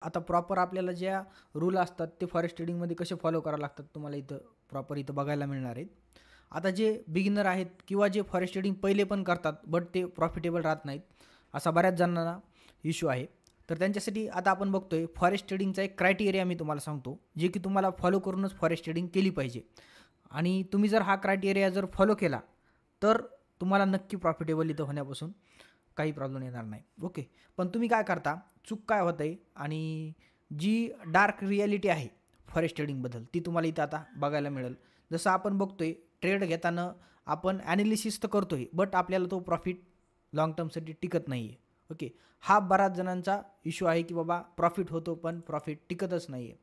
आता प्रॉपर आपल्याला ज्या रूल असतात ते फॉरेस्ट ट्रेडिंगमध्ये कसे फॉलो करावे लागतात तुम्हाला इथं प्रॉपर इथं बघायला मिळणार आहेत. आता जे बिगिनर आहेत किंवा जे फॉरेस्ट ट्रेडिंग पहिले पण करतात बट ते प्रॉफिटेबल राहत नाहीत, असा बऱ्याच जणांना इश्यू आहे. तर त्यांच्यासाठी आता आपण बघतोय फॉरेस्ट ट्रेडिंगचा एक क्रायटेरिया मी तुम्हाला सांगतो, जे की तुम्हाला फॉलो करूनच फॉरेस्ट ट्रेडिंग केली पाहिजे. आणि तुम्ही जर हा क्रायटेरिया जर फॉलो केला तर तुम्हाला नक्की प्रॉफिटेबल इथं होण्यापासून काही प्रॉब्लेम येणार नाही. ओके. पण तुम्ही काय करता, चूक काय होत आहे आणि जी डार्क रिॲलिटी आहे फॉरेस्ट ट्रेडिंगबद्दल ती तुम्हाला इथं आता बघायला मिळेल. जसं आपण बघतोय ट्रेड घेताना आपण ॲनालिसिस तर करतोय बट आपल्याला तो प्रॉफिट लाँग टर्मसाठी टिकत नाही आहे. ओके. हा बऱ्याच जणांचा इश्यू आहे की बाबा प्रॉफिट होतो पण प्रॉफिट टिकतच नाही आहे.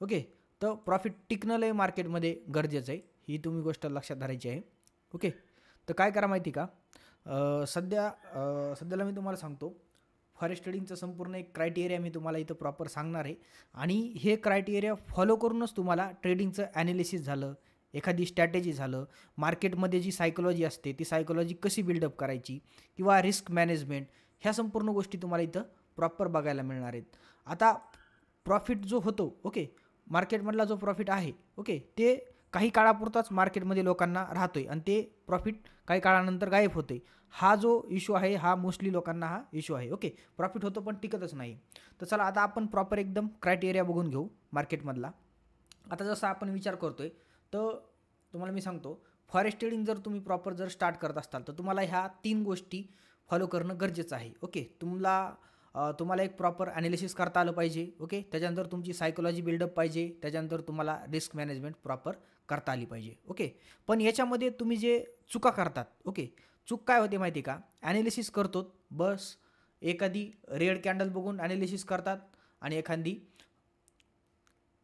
ओके. तर प्रॉफिट टिकणं लय मार्केटमध्ये गरजेचं आहे, ही तुम्ही गोष्ट लक्षात धरायची आहे. ओके. तर काय करा माहिती का, सध्याला मी तुम्हाला सांगतो फॉरेस्ट ट्रेडिंगचं संपूर्ण एक क्रायटेरिया मी तुम्हाला इथं प्रॉपर सांगणार आहे. आणि हे क्रायटेरिया फॉलो करूनच तुम्हाला ट्रेडिंगचं ॲनालिसिस झालं, एखादी स्ट्रॅटेजी झालं, मार्केटमध्ये जी सायकोलॉजी असते ती सायकोलॉजी कशी बिल्डअप करायची किंवा रिस्क मॅनेजमेंट, ह्या संपूर्ण गोष्टी तुम्हाला इथं प्रॉपर बघायला मिळणार आहेत. आता प्रॉफिट जो होतो, ओके, मार्केटमधला जो प्रॉफिट आहे, ओके, ते काही काळापुरताच मार्केटमध्ये लोकांना राहतोय आणि ते प्रॉफिट काही काळानंतर गायब होते. हा जो इश्यू आहे हा मोस्टली लोकांना हा इश्यू आहे. ओके. प्रॉफिट होतो पण टिकतच नाही. तर चला आता आपण प्रॉपर एकदम क्रायटेरिया बघून घेऊ मार्केटमधला. आता जसं आपण विचार करतोय तर तुम्हाला मी सांगतो, फॉरेस्ट ट्रेडिंग जर तुम्ही प्रॉपर जर स्टार्ट करत असाल तर तुम्हाला ह्या 3 गोष्टी फॉलो करणं गरजेचं आहे. ओके. तुम्हाला एक प्रॉपर ॲनालिसिस करता आलं पाहिजे. ओके. त्याच्यानंतर तुमची सायकोलॉजी बिल्डअप पाहिजे. त्याच्यानंतर तुम्हाला रिस्क मॅनेजमेंट प्रॉपर करता आली पाहिजे. ओके. पण याच्यामध्ये तुम्ही जे चुका करतात, ओके, चूक काय होते माहिती का, ॲनालिसिस करतो बस, एखादी रेड कॅन्डल बघून ॲनालिसिस करतात आणि एखादी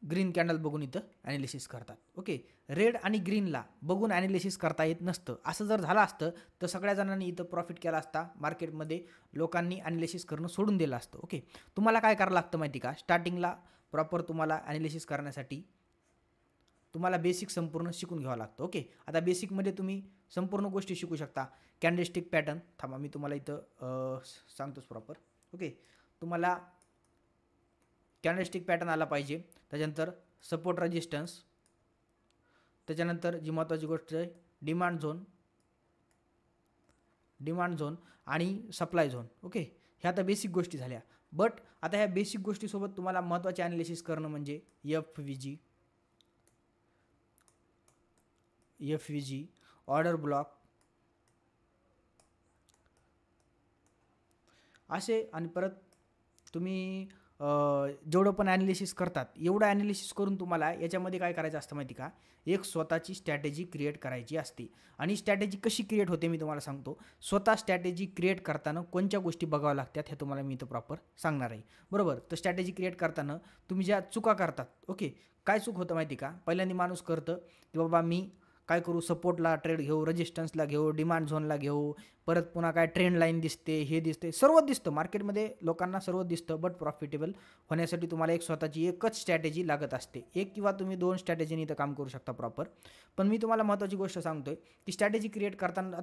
ग्रीन कॅन्डल बघून इथं ॲनालिसिस करतात. ओके. रेड आणि ग्रीनला बघून ॲनालिसिस करता येत नसतं. असं जर झालं असतं तर सगळ्या जणांनी इथं प्रॉफिट केला असता. मार्केटमध्ये लोकांनी ॲनालिसिस करणं सोडून दिलं असतं. ओके. तुम्हाला काय करावं लागतं माहिती का, स्टार्टिंगला प्रॉपर तुम्हाला ॲनालिसिस करण्यासाठी तुम्हाला बेसिक संपूर्ण शिकून घ्यावं लागतं. ओके. आता बेसिकमध्ये तुम्ही संपूर्ण गोष्टी शिकू शकता. कॅन्डलस्टिक पॅटर्न, थांबा मी तुम्हाला इथं सांगतोच प्रॉपर. ओके. तुम्हाला कॅन्डलस्टिक पॅटर्न आला पाहिजे. त्याच्यानंतर सपोर्ट रेजिस्टन्स, त्याच्यानंतर जी महत्त्वाची गोष्ट आहे डिमांड झोन आणि सप्लाय झोन. ओके. ह्या आता बेसिक गोष्टी झाल्या. बट आता ह्या बेसिक गोष्टीसोबत तुम्हाला महत्त्वाचे ॲनालिसिस करणं म्हणजे एफ व्ही जी, ऑर्डर ब्लॉक असे. आणि परत तुम्ही जेवढं पण ॲनालिसिस करतात एवढं ॲनालिसिस करून तुम्हाला याच्यामध्ये काय करायचं असतं माहिती का, एक स्वतःची स्ट्रॅटेजी क्रिएट करायची असते. आणि स्ट्रॅटेजी कशी क्रिएट होते मी तुम्हाला सांगतो. स्वतः स्ट्रॅटेजी क्रिएट करताना कोणत्या गोष्टी बघाव्या लागतात हे तुम्हाला मी इथं प्रॉपर सांगणार आहे. बरोबर. तर स्ट्रॅटेजी क्रिएट करताना तुम्ही ज्या चुका करतात, ओके, काय चूक होतं माहिती का, पहिल्यांदा माणूस करतं की बाबा मी काय करू, सपोर्टला ट्रेड घेऊ, रेजिस्टन्सला घेऊ, डिमांड झोनला घेऊ, परत पुन्हा काय ट्रेंड लाईन दिसते, हे दिसते, सर्व दिसतं मार्केटमध्ये लोकांना, सर्व दिसतं. बट प्रॉफिटेबल होण्यासाठी तुम्हाला एक स्वतःची एकच स्ट्रॅटेजी लागत असते. एक किंवा तुम्ही 2 स्ट्रॅटेजीने इथं काम करू शकता प्रॉपर. पण मी तुम्हाला महत्त्वाची गोष्ट सांगतोय की स्ट्रॅटेजी क्रिएट करताना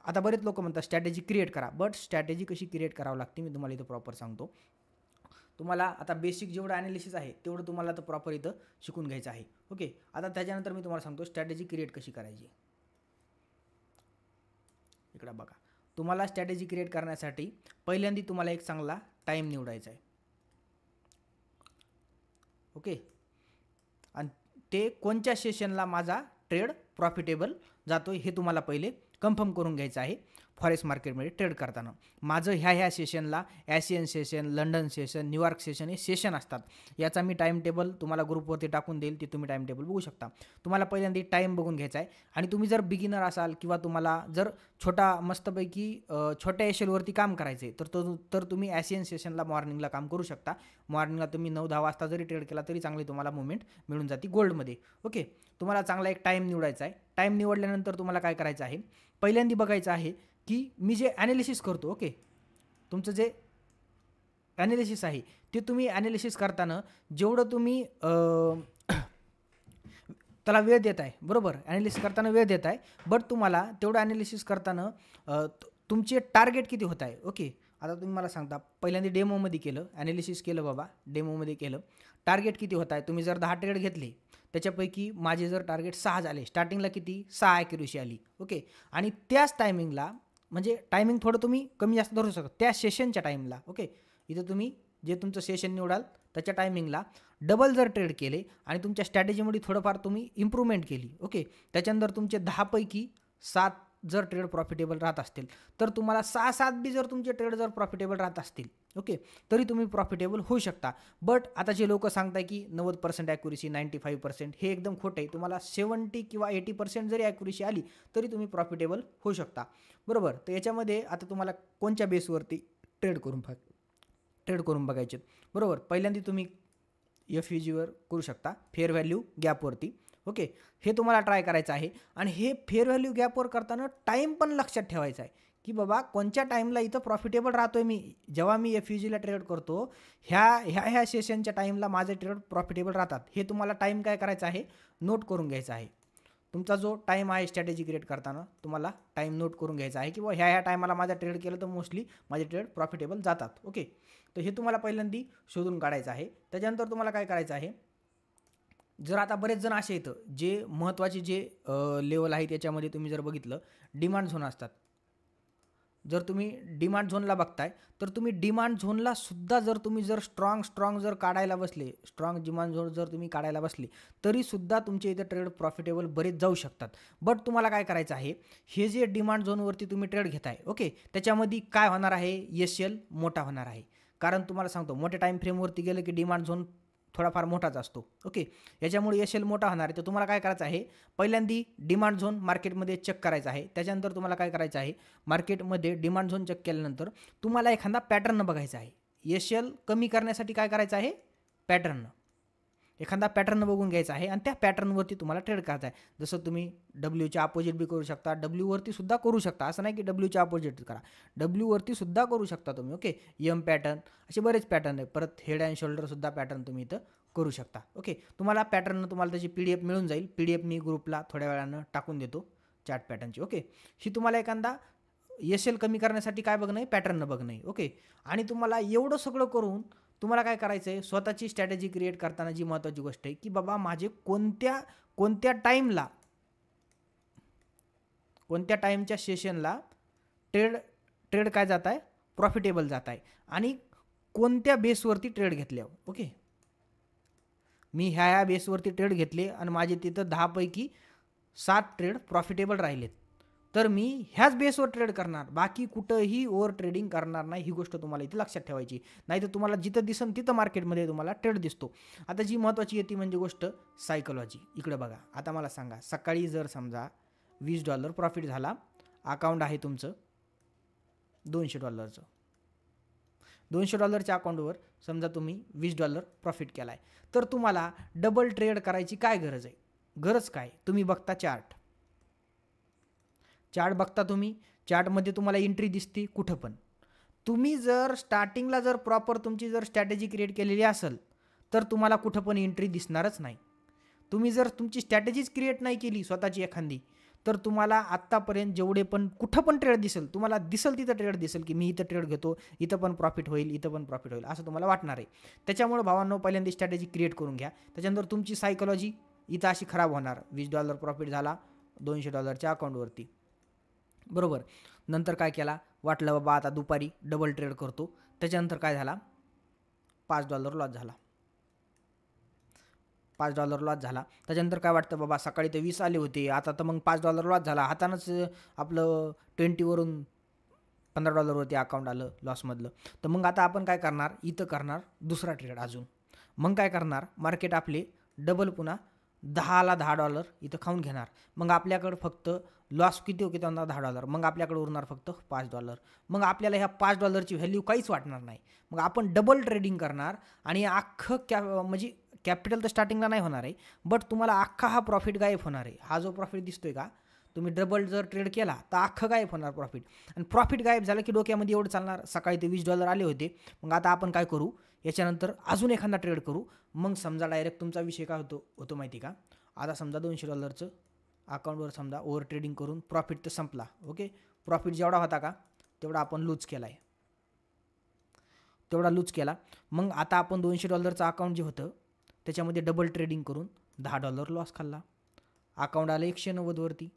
आता बरेच लोक म्हणतात स्ट्रॅटेजी क्रिएट करा, बट स्ट्रॅटेजी कशी क्रिएट करावं लागते मी तुम्हाला इथं प्रॉपर सांगतो. तुम्हाला आता बेसिक जेवढं ॲनालिसिस आहे तेवढं तुम्हाला आता प्रॉपर इथं शिकून घ्यायचं आहे. ओके. आता त्याच्यानंतर मी तुम्हाला सांगतो स्ट्रॅटेजी क्रिएट कशी करायची. इकडं बघा, तुम्हाला स्ट्रॅटेजी क्रिएट करण्यासाठी पहिल्यांदा तुम्हाला एक चांगला टाईम निवडायचा आहे. ओके. आणि ते कोणत्या सेशनला माझा ट्रेड प्रॉफिटेबल जातो हे तुम्हाला पहिले कन्फर्म करून घ्यायचं आहे. फॉरेक्स मार्केटमध्ये ट्रेड करताना माझं ह्या सेशनला Asian session, London session, New York session हे सेशन असतात. याचा मी टाईम टेबल तुम्हाला ग्रुपवरती टाकून देईल, ते तुम्ही टाईम टेबल बघू शकता. तुम्हाला पहिल्यांदा टाईम बघून घ्यायचा आहे. आणि तुम्ही जर बिगिनर असाल किंवा तुम्हाला जर मस्तपैकी छोट्या एशलवरती काम करायचं आहे तर तुम्ही ॲशियन सेशनला मॉर्निंगला काम करू शकता. मॉर्निंगला तुम्ही 9-10 वाजता जरी ट्रेड केला तरी चांगली तुम्हाला मुवमेंट मिळून जाते गोल्डमध्ये. ओके. तुम्हाला चांगला एक टाईम निवडायचा आहे. टाईम निवडल्यानंतर तुम्हाला काय करायचं आहे, पहिल्यांदा बघायचं आहे की मी जे ॲनालिसिस करतो, ओके, तुमचं जे ॲनालिसिस आहे ते तुम्ही ॲनालिसिस करताना जेवढं तुम्ही त्याला वेळ देत आहे, बरोबर, ॲनालिसिस करताना वेळ देत आहे, बट तुम्हाला तेवढं ॲनालिसिस करताना तुमचे टार्गेट किती होत आहे. ओके. आता तुम्ही मला सांगता, पहिल्यांदा डेमोमध्ये केलं, ॲनालिसिस केलं बाबा, डेमोमध्ये केलं, टार्गेट किती होत आहे, तुम्ही जर 10 ट्रेड घेतले, त्याच्यापैकी माझे जर टार्गेट 6 झाले, स्टार्टिंगला किती 6 ॲक्युरेसी आली, ओके. आणि त्याच टायमिंगला, म्हणजे टायमिंग थोडं तुम्ही कमी जास्त धरू शकता, त्या सेशनच्या टाईमला, ओके. इथं तुम्ही जे तुमचं सेशन निवडाल त्याच्या टायमिंगला डबल जर ट्रेड केले आणि तुमच्या स्ट्रॅटेजीमध्ये थोडंफार तुम्ही इम्प्रूव्हमेंट केली, ओके, त्याच्यानंतर तुमचे 10 पैकी 7 जर ट्रेड प्रॉफिटेबल राहत असतील, तर तुम्हाला 6-7 बी जर तुमचे ट्रेड जर प्रॉफिटेबल राहत असतील, ओके, तरी तुम्ही प्रॉफिटेबल होऊ शकता. बट आता जे लोक सांगताय की 90% ॲक्युरेसी, 95%, हे एकदम खोटं आहे. तुम्हाला 70 किंवा 80% जरी ॲक्युरेसी आली तरी तुम्ही प्रॉफिटेबल होऊ शकता, बरोबर. तर याच्यामध्ये आता तुम्हाला कोणत्या बेसवरती ट्रेड करून बघायचे, बरोबर. पहिल्यांदा तुम्ही FVGवर करू शकता, फेअर व्हॅल्यू गॅपवरती, ओके. हे तुम्हाला ट्राय करायचं आहे. आणि हे फेअर व्हॅल्यू गॅपवर करताना टाईम पण लक्षात ठेवायचा आहे की बाबा कोणत्या टाईमला इथं प्रॉफिटेबल राहतोय मी. जेव्हा मी FVGला ट्रेड करतो, ह्या सेशनच्या टाईमला माझे ट्रेड प्रॉफिटेबल राहतात. हे तुम्हाला टाईम काय करायचं आहे, नोट करून घ्यायचा आहे. तुमचा जो टाईम आहे स्ट्रॅटेजी क्रिएट करताना तुम्हाला टाईम नोट करून घ्यायचा आहे की बाबा ह्या टायमाला माझा ट्रेड केलं तर मोस्टली माझे ट्रेड प्रॉफिटेबल जातात, ओके. तर हे तुम्हाला पहिल्यांदा शोधून काढायचं आहे. त्याच्यानंतर तुम्हाला काय करायचं आहे, जर आता बरेच जण असे येतं जे महत्त्वाचे जे लेवल आहे त्याच्यामध्ये तुम्ही जर बघितलं, डिमांड झोन असतात. जर तुम्ही डिमांड झोनला बघताय तर तुम्ही डिमांड झोनला सुद्धा जर तुम्ही जर स्ट्रॉंग जर काढायला बसले, स्ट्रॉंग डिमांड झोन जर तुम्ही काढायला बसले तरी सुद्धा तुमचे इथे ट्रेड प्रॉफिटेबल बरेच जाऊ शकतात. बट तुम्हाला काय करायचं आहे, हे जे डिमांड झोनवरती तुम्ही ट्रेड घेताय, ओके, त्याच्यामध्ये काय होणार आहे, SL मोठा होणार आहे. कारण तुम्हाला सांगतो, मोठ्या टाईम फ्रेमवरती गेलं की डिमांड झोन थोडाफार मोठाच असतो, ओके. याच्यामुळे SL मोठा होणार आहे. तर तुम्हाला काय करायचं आहे, पहिल्यांदा डिमांड झोन मार्केटमध्ये चेक करायचा आहे. त्याच्यानंतर तुम्हाला काय करायचं आहे, मार्केटमध्ये डिमांड झोन चेक केल्यानंतर तुम्हाला एखादा पॅटर्न बघायचा आहे. SL कमी करण्यासाठी काय करायचं आहे, एखादा पॅटर्न बघून घ्यायचा आहे आणि त्या पॅटर्नवरती तुम्हाला ट्रेड करायचा आहे. जसं तुम्ही डब्ल्यूच्या अपोजिट बी करू शकता, डब्ल्यूवरती सुद्धा करू शकता, असं नाही की डब्ल्यूच्या अपोजिट करा, डब्ल्यूवरती सुद्धा करू शकता तुम्ही, ओके. पॅटर्न, असे बरेच पॅटर्न आहे. परत हेड अँड शोल्डरसुद्धा पॅटर्न तुम्ही इथं करू शकता, ओके. तुम्हाला पॅटर्न, तुम्हाला त्याची PDF मिळून जाईल. PDF मी ग्रुपला थोड्या वेळानं टाकून देतो चार्ट पॅटर्नची, ओके. ही तुम्हाला एखादा SL कमी करण्यासाठी काय बघणं आहे, पॅटर्न बघणं आहे, ओके. आणि तुम्हाला एवढं सगळं करून तुम्हाला काय करायचं आहे, स्वतःची स्ट्रॅटेजी क्रिएट करताना जी महत्त्वाची गोष्ट आहे की बाबा माझे कोणत्या टाईमच्या सेशनला ट्रेड काय जात आहे, प्रॉफिटेबल जात आहे आणि कोणत्या बेसवरती ट्रेड घेतल्यावर, ओके. मी ह्या बेसवरती ट्रेड घेतले आणि माझे तिथं 10 पैकी 7 ट्रेड प्रॉफिटेबल राहिलेत, तर मी ह्याच बेसवर ट्रेड करणार, बाकी कुठंही ओव्हर ट्रेडिंग करणार नाही. ही गोष्ट तुम्हाला इथे लक्षात ठेवायची. नाही तर तुम्हाला जिथं दिसन तिथं मार्केटमध्ये तुम्हाला ट्रेड दिसतो. आता जी महत्त्वाची येते म्हणजे गोष्ट सायकोलॉजी. इकडे बघा, आता मला सांगा, सकाळी जर समजा $20 प्रॉफिट झाला, अकाउंट आहे तुमचं $200, $200च्या अकाउंटवर समजा तुम्ही $20 प्रॉफिट केला आहे, तर तुम्हाला डबल ट्रेड करायची काय गरज आहे, गरज काय, तुम्ही बघता चार्ट बघता तुम्ही, चार्टमध्ये तुम्हाला एंट्री दिसते कुठं पण. तुम्ही जर स्टार्टिंगला जर प्रॉपर तुमची जर स्ट्रॅटेजी क्रिएट केलेली असेल तर तुम्हाला कुठं पण एंट्री दिसणारच नाही. तुम्ही जर तुमची स्ट्रॅटेजीच क्रिएट नाही केली स्वतःची एखादी, तर तुम्हाला आत्तापर्यंत जेवढे पण कुठं पण ट्रेड दिसेल, तुम्हाला दिसेल तिथं ट्रेड दिसेल की मी इथं ट्रेड घेतो, इथं पण प्रॉफिट होईल, इथं पण प्रॉफिट होईल, असं तुम्हाला वाटणार आहे. त्याच्यामुळे भावांनो, पहिल्यांदा स्ट्रॅटेजी क्रिएट करून घ्या. त्याच्यानंतर तुमची सायकोलॉजी इथं अशी खराब होणार. $20 प्रॉफिट झाला $200च्या अकाउंटवरती, बरोबर. नंतर काय केला, वाटलं बाबा आता दुपारी डबल ट्रेड करतो, त्याच्यानंतर काय झाला, $5 लॉस झाला. $5 लॉस झाला. त्याच्यानंतर काय वाटतं, बाबा सकाळी ते 20 आले होते, आता तर मग $5 लॉस झाला, हातानंच आपलं 20वरून $15वरती अकाउंट आलं लॉसमधलं. तर मग आता आपण काय करणार, इथं करणार दुसरा ट्रेड अजून. मग काय करणार, मार्केट आपले डबल पुन्हा $10ला $10 इथं खाऊन घेणार. मग आपल्याकडं फक्त लॉस किती होते त्यांना, $10. मग आपल्याकडे उरणार फक्त $5. मग आपल्याला ह्या $5ची व्हॅल्यू काहीच वाटणार नाही. मग आपण डबल ट्रेडिंग करणार आणि अख्खं म्हणजे कॅपिटल तर स्टार्टिंगला नाही होणार आहे, बट तुम्हाला अख्खा हा प्रॉफिट गायब होणार आहे. हा जो प्रॉफिट दिसतोय का, तुम्ही डबल जर ट्रेड केला तर अख्खं गायब होणार प्रॉफिट. आणि प्रॉफिट गायब झालं की डोक्यामध्ये एवढं चालणार, सकाळी ते $20 आले होते, मग आता आपण काय करू, याच्यानंतर अजून एखादा ट्रेड करू. मग समजा डायरेक्ट तुमचा विषय काय होतो माहिती का, आता समजा $200 अकाउंटवर समजा ओव्हर ट्रेडिंग करून प्रॉफिट तर संपला, ओके. प्रॉफिट जेवढा होता का तेवढा आपण लूज केला आहे. तेवढा लूज केला. मग आता आपण $200 अकाउंट जे होतं त्याच्यामध्ये डबल ट्रेडिंग करून $10 लॉस खाल्ला. अकाउंट आलं 190 वरती.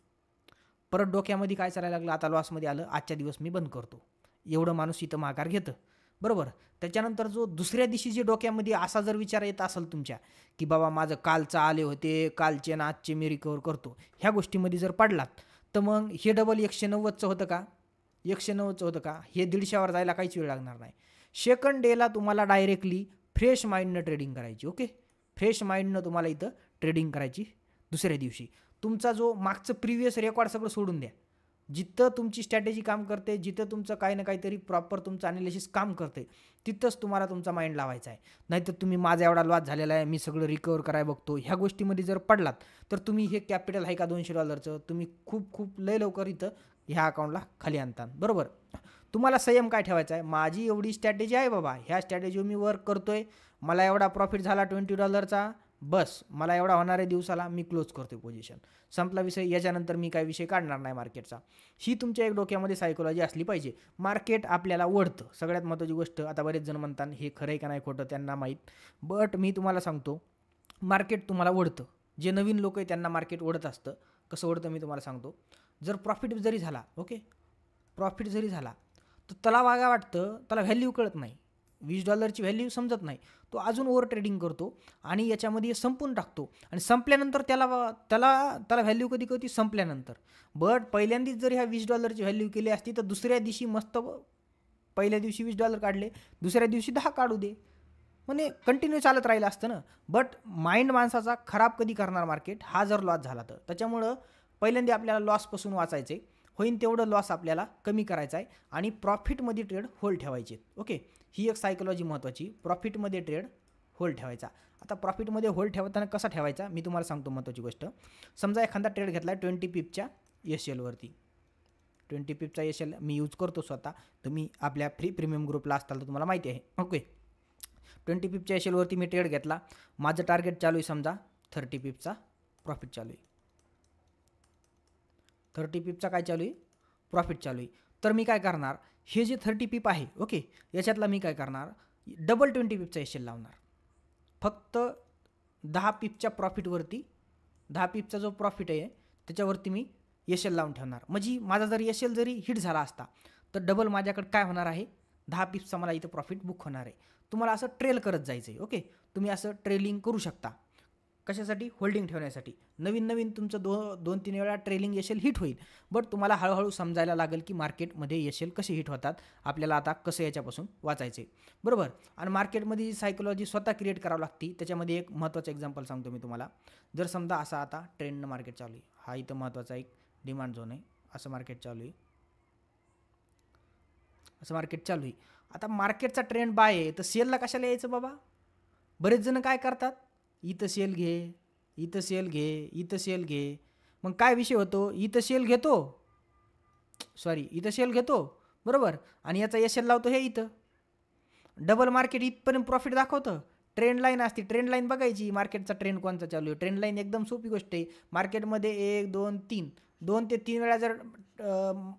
परत डोक्यामध्ये काय चालायला लागलं, आता लॉसमध्ये आलं, आजच्या दिवस मी बंद करतो. एवढं माणूस इथं माघार घेतं, बरोबर. त्याच्यानंतर जो दुसऱ्या दिवशी जे डोक्यामध्ये असा जर विचार येत असेल तुमच्या, की बाबा माझं कालचं आले होते, कालचे ना आजचे मी रिकवर करतो, ह्या गोष्टीमध्ये जर पडलात तर मग हे डबल 190चं होतं का, 190चं होतं का, हे 150वर जायला काहीच वेळ लागणार नाही. सेकंड डेला तुम्हाला डायरेक्टली फ्रेश माइंडनं ट्रेडिंग करायची. ओके, फ्रेश माइंडनं तुम्हाला इथं ट्रेडिंग करायची. दुसऱ्या दिवशी तुमचा जो मागचं प्रिव्हियस रेकॉर्ड सगळं सोडून द्या. जिथं तुमची स्ट्रॅटेजी काम करते, जिथं तुमचं काही ना काहीतरी प्रॉपर तुमचं ॲनालिसिस काम करते, तिथंच तुम्हाला तुमचा माइंड लावायचा आहे. नाहीतर तुम्ही माझा एवढा लॉस झालेला आहे, मी सगळं रिकवर करायला बघतो, ह्या गोष्टीमध्ये जर पडलात तर तुम्ही हे कॅपिटल आहे का $200 तुम्ही खूप लय लवकर इथं ह्या अकाउंटला खाली आणता, बरोबर. तुम्हाला संयम काय ठेवायचा आहे, माझी एवढी स्ट्रॅटेजी आहे बाबा, ह्या स्ट्रॅटेजीवर मी वर्क करतोय, मला एवढा प्रॉफिट झाला $20चा, बस मला एवढा होणार आहे दिवसाला, मी क्लोज करतोय पोझिशन, संपला विषय, याच्यानंतर मी काय विषय काढणार नाही मार्केटचा. ही तुमच्या एक डोक्यामध्ये सायकोलॉजी असली पाहिजे. मार्केट आपल्याला ओढतं, सगळ्यात महत्त्वाची गोष्ट. आता बरेच जण म्हणतात हे खरं आहे का नाही खोटं त्यांना माहीत, बट मी तुम्हाला सांगतो मार्केट तुम्हाला ओढतं. जे नवीन लोक आहे त्यांना मार्केट ओढत असतं. कसं ओढतं मी तुम्हाला सांगतो. जर प्रॉफिट जरी झाला, ओके, प्रॉफिट जरी झाला तर त्याला वागा वाटतं, त्याला व्हॅल्यू कळत नाही, $20ची व्हॅल्यू समजत नाही, तो अजून ओव्हर ट्रेडिंग करतो आणि याच्यामध्ये संपून टाकतो. आणि संपल्यानंतर त्याला व्हॅल्यू कधी कळती, संपल्यानंतर. बट पहिल्यांदाच जर ह्या $20ची व्हॅल्यू केली असती तर दुसऱ्या दिवशी मस्त, पहिल्या दिवशी $20 काढले, दुसऱ्या दिवशी 10 काढू दे, म्हणजे कंटिन्यू चालत राहिलं असतं ना. बट माइंड माणसाचा खराब कधी करणार मार्केट, हा जर लॉस झाला तर. त्याच्यामुळं पहिल्यांदा आपल्याला लॉसपासून वाचायचे, होईन तेवढं लॉस आपल्याला कमी करायचा आहे आणि प्रॉफिटमध्ये ट्रेड होल्ड ठेवायचे. ओके, ही एक सायकोलॉजी महत्त्वाची, प्रॉफिटमध्ये ट्रेड होल्ड ठेवायचा. आता प्रॉफिटमध्ये होल्ड ठेवताना कसा ठेवायचा मी तुम्हाला सांगतो. महत्त्वाची गोष्ट, समजा एखादा ट्रेड घेतला 20 पिपच्या SLवरती, 20 पिपचा SL मी यूज करतो स्वतः, तुम्ही आपल्या फ्री प्रीमियम ग्रुपला असताल तर तुम्हाला माहिती आहे. ओके, 20 पिपच्या SLवरती मी ट्रेड घेतला, माझं टार्गेट चालू आहे समजा 30 पिपचा प्रॉफिट चालू आहे, 30 पिपचा काय चालू आहे, प्रॉफिट चालू आहे. तर मी काय करणार, हे जे 30 पिप आहे, ओके, याच्यातला मी काय करणार, डबल 20 पिपचा SL लावणार. फक्त 10 पिपच्या प्रॉफिटवरती, 10 पिपचा जो प्रॉफिट आहे त्याच्यावरती मी SL लावून ठेवणार. म्हणजे माझा जर SL जरी हिट झाला असता तर डबल माझ्याकडे काय होणार आहे, 10 पिपचा मला इथं प्रॉफिट बुक होणार आहे. तुम्हाला असं ट्रेल करत जायचं आहे. ओके, तुम्ही असं ट्रेलिंग करू शकता. कशासाठी, होल्डिंग ठेवण्यासाठी. नवीन तुमचं 2-3 वेळा ट्रेलिंग SL हिट होईल, बट तुम्हाला हळूहळू समजायला लागेल की मार्केटमध्ये SL कसे हिट होतात, आपल्याला आता कसं याच्यापासून वाचायचे, बरोबर. आणि मार्केटमध्ये जी सायकोलॉजी स्वतः क्रिएट करावं लागते. त्याच्यामध्ये एक महत्त्वाचं एक्झाम्पल सांगतो मी तुम्हाला. जर समजा असा आता ट्रेंडनं मार्केट चालू आहे, हा इथं महत्त्वाचा एक डिमांड झोन आहे, असं मार्केट चालू आहे, असं मार्केट चालू आहे. आता मार्केटचा ट्रेंड बाय आहे तर सेलला कशाला यायचं बाबा. बरेच जण काय करतात, इथं सेल घे, इथं सेल घे, इथं सेल घे, मग काय विषय होतो, इथं सेल घेतो, इथं सेल घेतो, बरोबर, आणि याचा SL लावतो हे इथं, डबल मार्केट इथपर्यंत प्रॉफिट दाखवतं. ट्रेंड लाईन असते, ट्रेंड लाईन बघायची, मार्केटचा ट्रेंड कोणता चालू आहे. ट्रेंड लाईन एकदम सोपी गोष्ट आहे. मार्केटमध्ये 1 2 3 2 ते 3 वेळा जर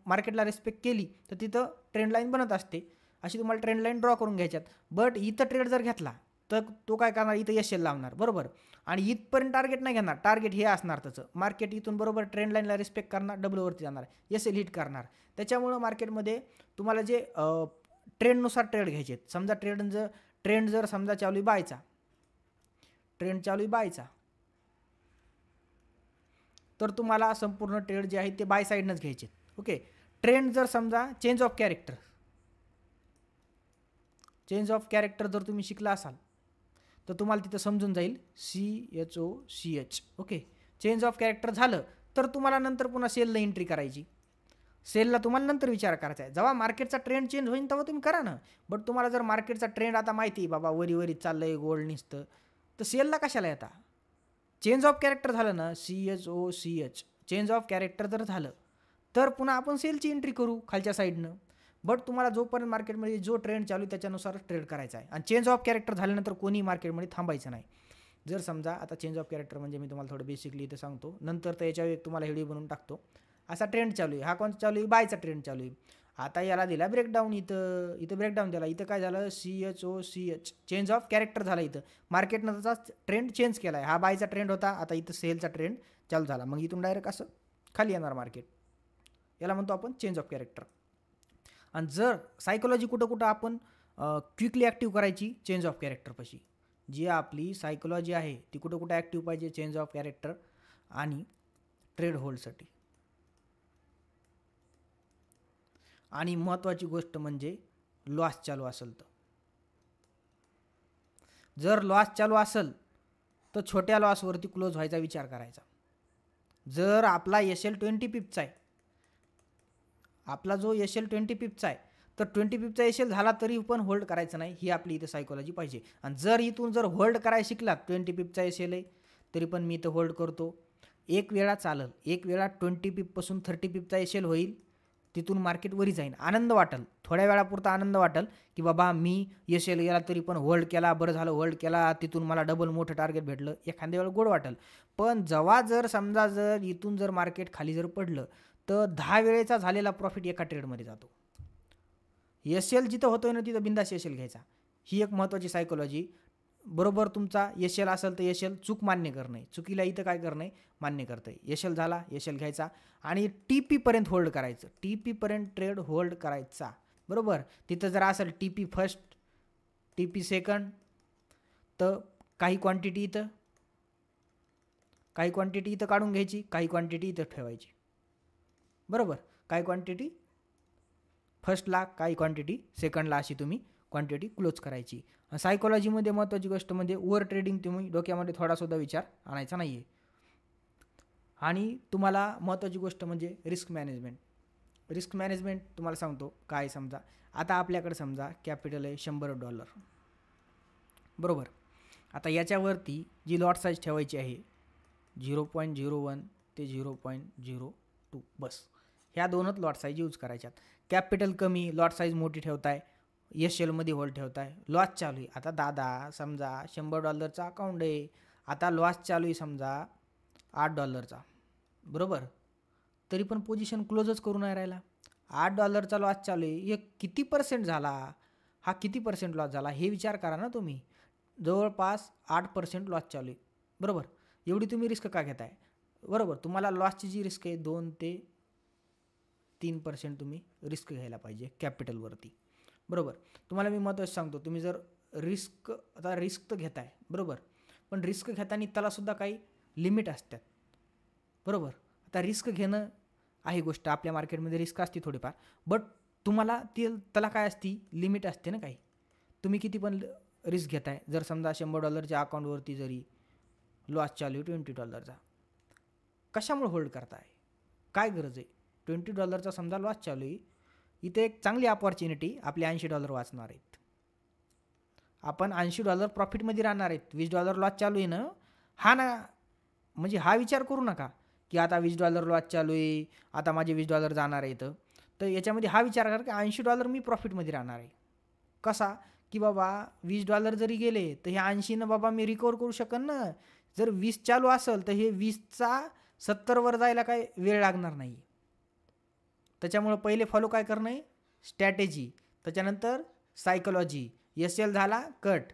मार्केटला रिस्पेक्ट केली तर तिथं ट्रेंड लाईन बनत असते. अशी तुम्हाला ट्रेंड लाईन ड्रॉ करून घ्यायच्यात. बट इथं ट्रेड जर घेतला तर तो काय करणार, इथं SL लावणार, बरोबर, आणि इथपर्यंत टार्गेट नाही घेणार, टार्गेट हे असणार त्याचं. मार्केट इथून बरोबर ट्रेंड लाईनला रिस्पेक्ट करणार, डबलवरती जाणार, SL हिट करणार. त्याच्यामुळं मार्केटमध्ये तुम्हाला जे ट्रेंडनुसार ट्रेड घ्यायचे. समजा ट्रेंड जर समजा चालू आहे बायचा, ट्रेंड चालू आहे बायचा, तर तुम्हाला संपूर्ण ट्रेड जे आहे ते बाय साईडनंच घ्यायचे. ओके, ट्रेंड जर समजा चेंज ऑफ कॅरेक्टर जर तुम्ही शिकला असाल तर तुम्हाला तिथं समजून जाईल, CHOCH. Okay, change of character झालं तर तुम्हाला नंतर पुन्हा सेलला एंट्री करायची. सेलला तुम्हाला नंतर विचार करायचा आहे. जेव्हा मार्केटचा ट्रेंड चेंज होईल तेव्हा तुम्ही करा ना. बट तुम्हाला जर मार्केटचा ट्रेंड आता माहिती आहे बाबा वरी चाललं आहे, गोल्ड निसतं, तर सेलला कशाला येता. चेंज ऑफ कॅरेक्टर झालं ना, CHOCH, चेंज ऑफ कॅरेक्टर जर झालं तर पुन्हा आपण सेलची एंट्री करू खालच्या साईडनं. बट तुम्हाला जोपर्यंत मार्केटमध्ये जो ट्रेंड चालू आहे त्याच्यानुसार ट्रेड करायचा आहे. आणि चेंज ऑफ कॅरेक्टर झाल्यानंतर कोणी मार्केटमध्ये थांबायचं नाही. जर समजा आता चेंज ऑफ कॅरेक्टर म्हणजे मी तुम्हाला थोडं बेसिकली इथं सांगतो, नंतर तर याच्यावर एक तुम्हाला व्हिडिओ बनवून टाकतो. असा ट्रेंड चालू आहे, हा कोणता चालू आहे, बायचा ट्रेंड चालू आहे. आता याला दिला ब्रेकडाऊन, इथं ब्रेकडाऊन दिला, इथं काय झालं CHOCH चेंज ऑफ कॅरेक्टर झाला. इथं मार्केटनं त्याचा ट्रेंड चेंज केला आहे. हा बायचा ट्रेंड होता, आता इथं सेलचा ट्रेंड चालू झाला. मग इथून डायरेक्ट असं खाली येणार मार्केट. याला म्हणतो आपण चेंज ऑफ कॅरेक्टर. आणि जर सायकोलॉजी कुठं कुठं आपण क्विकली ॲक्टिव्ह करायची चेंज ऑफ कॅरेक्टरपाशी. जी आपली सायकोलॉजी आहे ती कुठं कुठं ॲक्टिव्ह पाहिजे चेंज ऑफ कॅरेक्टर आणि ट्रेड होल्डसाठी. आणि महत्त्वाची गोष्ट म्हणजे लॉस चालू असेल तर. जर लॉस चालू असेल तर छोट्या लॉसवरती क्लोज व्हायचा विचार करायचा. जर आपला SL20 पिपचा आहे, आपला जो SL20 पिपचा आहे, तर 20 पिपचा SL झाला तरी पण होल्ड करायचं नाही, ही आपली इथं सायकोलॉजी पाहिजे. आणि जर इथून जर होल्ड करायला शिकलात, 20 पिपचा SL आहे तरी पण मी इथं होल्ड करतो. एक वेळा चालेल, एक वेळा 20 पिपपासून 30 पिपचा SL होईल, तिथून मार्केट वरी जाईल, आनंद वाटेल, थोड्या वेळापुरता आनंद वाटेल की बाबा मी SL गेला तरी पण होल्ड केला, बरं झालं होल्ड केला, तिथून मला डबल मोठं टार्गेट भेटलं, एखाद्या वेळेला गोड वाटेल. पण जेव्हा जर समजा जर इथून जर मार्केट खाली जर पडलं तर 10 वेळेचा झालेला प्रॉफिट एका ट्रेडमध्ये जातो. SL जिथं होतोय ना तिथं बिंदास SL घ्यायचा, ही एक महत्त्वाची सायकोलॉजी. बरोबर तुमचा SL असेल तर SL चूक मान्य करणं, चुकीला इथं काय करणं मान्य करतंय. SL झाला, SL घ्यायचा आणि TP पर्यंत होल्ड करायचं, TP पर्यंत ट्रेड होल्ड करायचा. बरोबर, तिथं जर असेल TP फर्स्ट, TP सेकंड, तर काही क्वांटिटी इथं काढून घ्यायची, काही क्वांटिटी इथं ठेवायची. बरोबर, काही क्वांटिटी फर्स्टला, काही क्वांटिटी सेकंडला, अशी तुम्ही क्वांटिटी क्लोज करायची. सायकोलॉजीमध्ये महत्त्वाची गोष्ट म्हणजे ओव्हर ट्रेडिंग तुम्ही डोक्यामध्ये थोडासुद्धा विचार आणायचा नाही आहे. आणि तुम्हाला महत्त्वाची गोष्ट म्हणजे रिस्क मॅनेजमेंट. रिस्क मॅनेजमेंट तुम्हाला सांगतो काय. समजा आता आपल्याकडे समजा कॅपिटल आहे $100, बरोबर. आता याच्यावरती जी लॉट साईज ठेवायची आहे 0.01 ते 0.02, बस ह्या दोनच लॉट साईज यूज करायच्यात. कॅपिटल कमी, लॉट साईज मोठी ठेवताय, SLमध्ये होल्ड ठेवताय, लॉस चालू आहे. आता दादा समजा $100 अकाउंट आहे, आता लॉस चालू आहे समजा $8, बरोबर, तरी पण पोझिशन क्लोजच करू नाही राहिला. $8 लॉस चालू आहे, हे किती पर्सेंट झाला, हा किती पर्सेंट लॉस झाला हे विचार करा ना तुम्ही. जवळपास 8% लॉस चालू आहे, बरोबर. एवढी तुम्ही रिस्क का घेताय, बरोबर. तुम्हाला लॉसची जी रिस्क आहे 2 ते 3% तुम्ही रिस्क घ्यायला पाहिजे कॅपिटलवरती, बरोबर. तुम्हाला मी महत्त्वाचं सांगतो, तुम्ही जर रिस्क तर घेताय, बरोबर, पण रिस्क घेताना त्यालासुद्धा काही लिमिट असतात, बरोबर. आता रिस्क घेणं आहे गोष्ट, आपल्या मार्केटमध्ये रिस्क असते थोडीफार, बट तुम्हाला त्याला काय असती, लिमिट असते ना काही. तुम्ही किती पण रिस्क घेताय. जर समजा $100 अकाउंटवरती जरी लॉस चालू आहे $20, कशामुळे होल्ड करताय, काय गरज आहे. $20 समजा लॉस चालू आहे, इथे एक चांगली अपॉर्च्युनिटी, आपले $80 वाचणार आहेत, आपण $80 प्रॉफिटमध्ये राहणार आहेत. $20 लॉस चालू आहे ना, हा ना, म्हणजे हा विचार करू नका की आता $20 लॉस चालू आहे, आता माझे $20 जाणार आहेत. तर याच्यामध्ये हा विचार करा की $80 मी प्रॉफिटमध्ये राहणार आहे. कसा की बाबा $20 जरी गेले तर हे 80 बाबा मी रिकवर करू शकन ना. जर 20 चालू असेल तर हे 20चा 70वर जायला काय वेळ लागणार नाही. त्याच्यामुळं पहिले फॉलो काय करणं आहे, स्ट्रॅटेजी, त्याच्यानंतर सायकोलॉजी. SL झाला कट,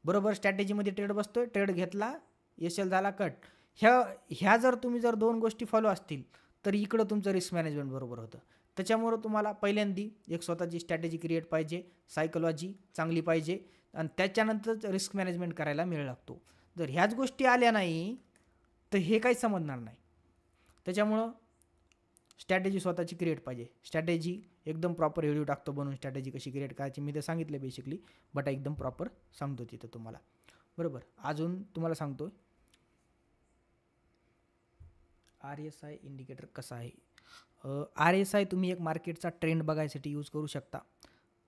बरोबर, स्ट्रॅटेजीमध्ये ट्रेड बसतोय, ट्रेड घेतला, SL झाला कट. ह्या जर तुम्ही जर 2 गोष्टी फॉलो असतील तर इकडं तुमचं रिस्क मॅनेजमेंट बरोबर होतं. त्याच्यामुळं तुम्हाला पहिल्यांदी एक स्वतःची स्ट्रॅटेजी क्रिएट पाहिजे, सायकोलॉजी चांगली पाहिजे आणि त्याच्यानंतरच रिस्क मॅनेजमेंट करायला वेळ लागतो. जर ह्याच गोष्टी आल्या नाही तर हे काही समजणार नाही. त्याच्यामुळं स्ट्रॅटेजी स्वतःची क्रिएट पाहिजे. स्ट्रॅटेजी एकदम प्रॉपर व्हिडिओ टाकतो बनवून, स्ट्रॅटेजी कशी क्रिएट करायची मी ते सांगितलं बेसिकली, बट एकदम प्रॉपर सांगतो तिथं तुम्हाला, बरोबर. अजून तुम्हाला सांगतो RSI इंडिकेटर कसा आहे. RSI तुम्ही एक मार्केटचा ट्रेंड बघायसाठी यूज करू शकता.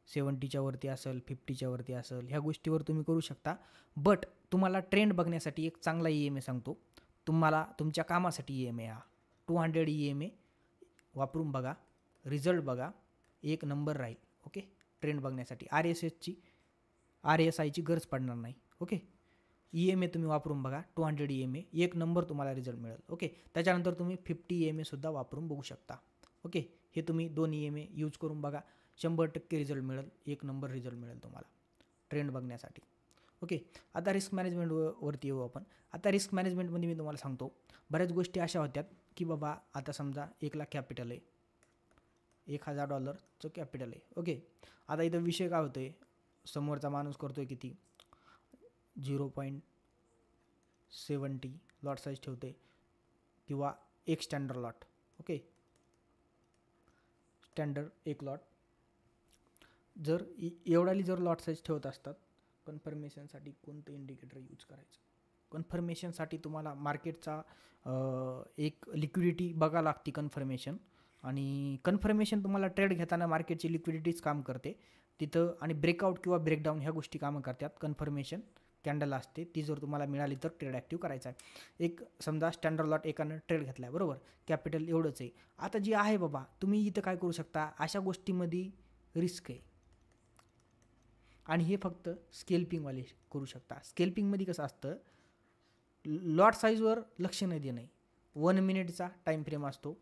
70च्या वरती असेल, 50च्या वरती असेल, ह्या गोष्टीवर तुम्ही करू शकता. बट तुम्हाला ट्रेंड बघण्यासाठी एक चांगला EMA सांगतो तुम्हाला, तुमच्या कामासाठी EMA हा 200 EMA वापरून बघा, रिझल्ट बघा, एक नंबर राहील. ओके, ट्रेंड बघण्यासाठी RSIची गरज पडणार नाही. ओके, EMA तुम्ही वापरून बघा, 200 EMA, एक नंबर तुम्हाला रिझल्ट मिळेल. ओके, त्याच्यानंतर तुम्ही 50 EMA सुद्धा वापरून बघू शकता. ओके, हे तुम्ही 2 EMA यूज करून बघा, 100% रिझल्ट मिळेल, एक नंबर रिझल्ट मिळेल तुम्हाला ट्रेंड बघण्यासाठी. ओके, आता रिस्क मॅनेजमेंट वरती येऊ आपण. आता रिस्क मॅनेजमेंटमध्ये मी तुम्हाला सांगतो, बऱ्याच गोष्टी अशा होत्यात की बाबा आता समजा 1 लाख कॅपिटल आहे, $1000चं कॅपिटल आहे. ओके, आता इथं विषय काय होतोय, समोरचा माणूस करतोय किती 0.70 लॉट साईज ठेवते किंवा एक स्टँडर्ड लॉट. ओके, स्टँडर्ड एक लॉट जर एवढाली जर लॉट साईज ठेवत असतात, कन्फर्मेशनसाठी कोणतं इंडिकेटर यूज करायचं? कन्फर्मेशनसाठी तुम्हाला मार्केटचा एक लिक्विडिटी बघा लागते कन्फर्मेशन, आणि कन्फर्मेशन तुम्हाला ट्रेड घेताना मार्केटची लिक्विडिटीच काम करते तिथं, आणि ब्रेकआउट किंवा ब्रेकडाऊन ह्या गोष्टी कामं करतात. कन्फर्मेशन कॅन्डल असते ती जर तुम्हाला मिळाली तर ट्रेड ॲक्टिव्ह करायचा आहे. एक समजा स्टँडर्ड लॉट एकानं ट्रेड घेतला आहे, बरोबर, कॅपिटल एवढंच आहे. आता जी आहे बाबा, तुम्ही इथं काय करू शकता, अशा गोष्टीमध्ये रिस्क आहे आणि हे फक्त स्केल्पिंगवाले करू शकता. स्केल्पिंगमध्ये कसं असतं, लॉट साईजवर लक्ष नाही देणं, 1 मिनिटचा टाईम फ्रेम असतो,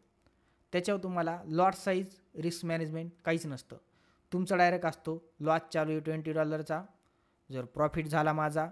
त्याच्यावर तुम्हाला लॉट साईज रिस्क मॅनेजमेंट काहीच नसतं. तुमचा डायरेक्ट असतो लॉस चालू आहे $20चा, जर प्रॉफिट झाला माझा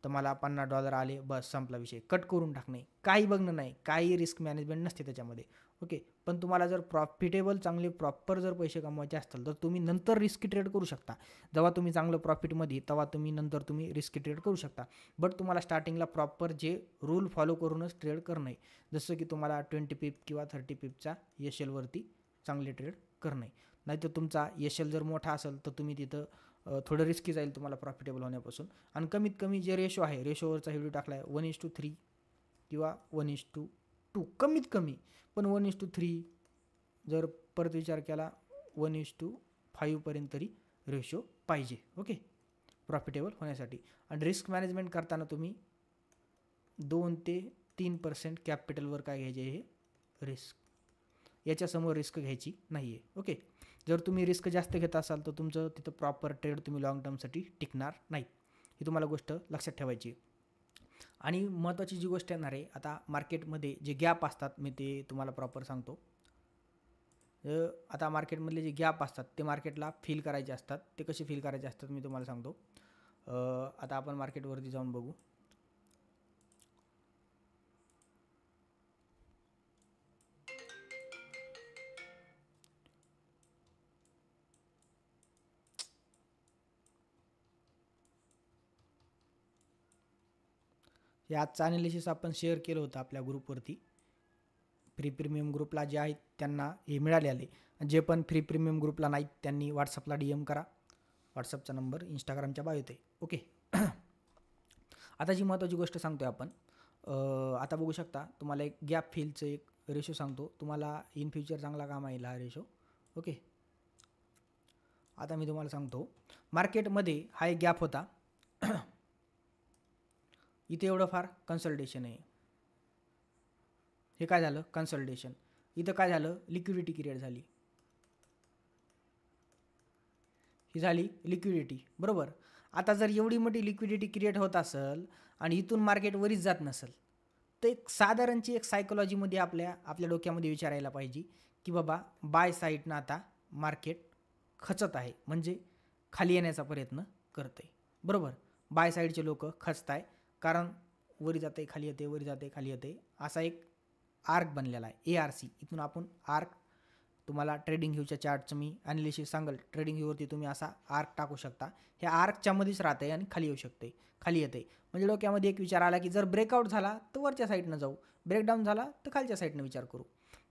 तर मला $50 आले, बस संपला विषय, कट करून टाकणे, काही बघणं नाही, काही रिस्क मॅनेजमेंट नसते त्याच्यामध्ये. ओके, पण तुम्हाला जर प्रॉफिटेबल चांगले प्रॉपर जर पैसे कमवायचे असतील तर तुम्ही नंतर रिस्की ट्रेड करू शकता. जेव्हा तुम्ही चांगलं प्रॉफिटमध्ये तेव्हा तुम्ही नंतर तुम्ही रिस्की ट्रेड करू शकता. बट तुम्हाला स्टार्टिंगला प्रॉपर जे रूल फॉलो करूनच ट्रेड करणं आहे, जसं की तुम्हाला 20 पिप किंवा 30 पिपचा एशएलवरती चांगले ट्रेड करणं आहे. नाहीतर तुमचा एशएल जर मोठा असेल तर तुम्ही तिथं थोडं रिस्की जाईल तुम्हाला प्रॉफिटेबल होण्यापासून. आणि कमीत कमी जे रेशो आहे, रेशोवरचा व्हिडिओ टाकला आहे, 1:3 किंवा 1:2 कमीत कमी, पण 1:3 जर परत विचार केला 1:5 तरी रेशो पाहिजे. ओके, प्रॉफिटेबल होण्यासाठी. आणि रिस्क मॅनेजमेंट करताना तुम्ही 2 ते 3% कॅपिटलवर काय घ्यायचे, हे रिस्क, याच्यासमोर रिस्क घ्यायची नाही आहे. ओके, जर तुम्ही रिस्क जास्त घेत असाल तर तुमचं तिथं प्रॉपर ट्रेड तुम्ही लॉंग टर्मसाठी टिकणार नाही, ही तुम्हाला गोष्ट लक्षात ठेवायची. आणि महत्त्वाची जी गोष्ट येणार आहे, आता मार्केटमध्ये जे गॅप असतात मी ते तुम्हाला प्रॉपर सांगतो. आता मार्केटमधले जे गॅप असतात ते मार्केटला फील करायचे असतात. ते कसे फील करायचे असतात मी तुम्हाला सांगतो. आता आपण मार्केटवरती जाऊन बघू. हे आजचं ॲनालिसिस आपण शेअर केलं होतं आपल्या ग्रुपवरती. फ्री प्रीमियम ग्रुपला जे आहेत त्यांना हे मिळाले आले. जे पण फ्री प्रीमियम ग्रुपला नाहीत त्यांनी व्हॉट्सअपला DM करा. व्हॉट्सअपचा नंबर इंस्टाग्रामच्या बायोत आहे. ओके, आता जी महत्त्वाची गोष्ट सांगतोय आपण, आता बघू शकता तुम्हाला एक गॅप फिलचं एक रेशो सांगतो, तुम्हाला इन फ्युचर चांगला काम येईल हा रेशो. ओके, आता मी तुम्हाला सांगतो मार्केटमध्ये हा एक गॅप होता, इथे एवढं फार कन्सल्टेशन आहे, हे काय झालं कन्सल्टेशन, इथं काय झालं लिक्विडिटी क्रिएट झाली, ही झाली लिक्विडिटी, बरोबर. आता जर एवढी मोठी लिक्विडिटी क्रिएट होत असेल आणि इथून मार्केट वरीच जात नसेल तर एक साधारणची एक सायकोलॉजीमध्ये आपल्या डोक्यामध्ये विचारायला पाहिजे की बाबा बाय साईडनं आता मार्केट खचत आहे, म्हणजे खाली येण्याचा प्रयत्न करते, बरोबर. बाय साईडचे लोक खचत आहे कारण वरी जाते खाली येते, वरी जाते खाली येते, असा एक आर्क बनलेला आहे, ARC. इथून आपण आर्क, तुम्हाला ट्रेडिंग व्ह्यूच्या चार्टचं मी ॲनालिसिस सांगेल, ट्रेडिंग व्ह्यूवरती तुम्ही असा आर्क टाकू शकता, हे आर्कच्या मध्येच राहते आणि खाली येऊ शकते, खाली येते. म्हणजे डोक्यामध्ये एक विचार आला की जर ब्रेकआउट झाला तर वरच्या साईडनं जाऊ, ब्रेकडाऊन झाला तर खालच्या साईडनं विचार करू.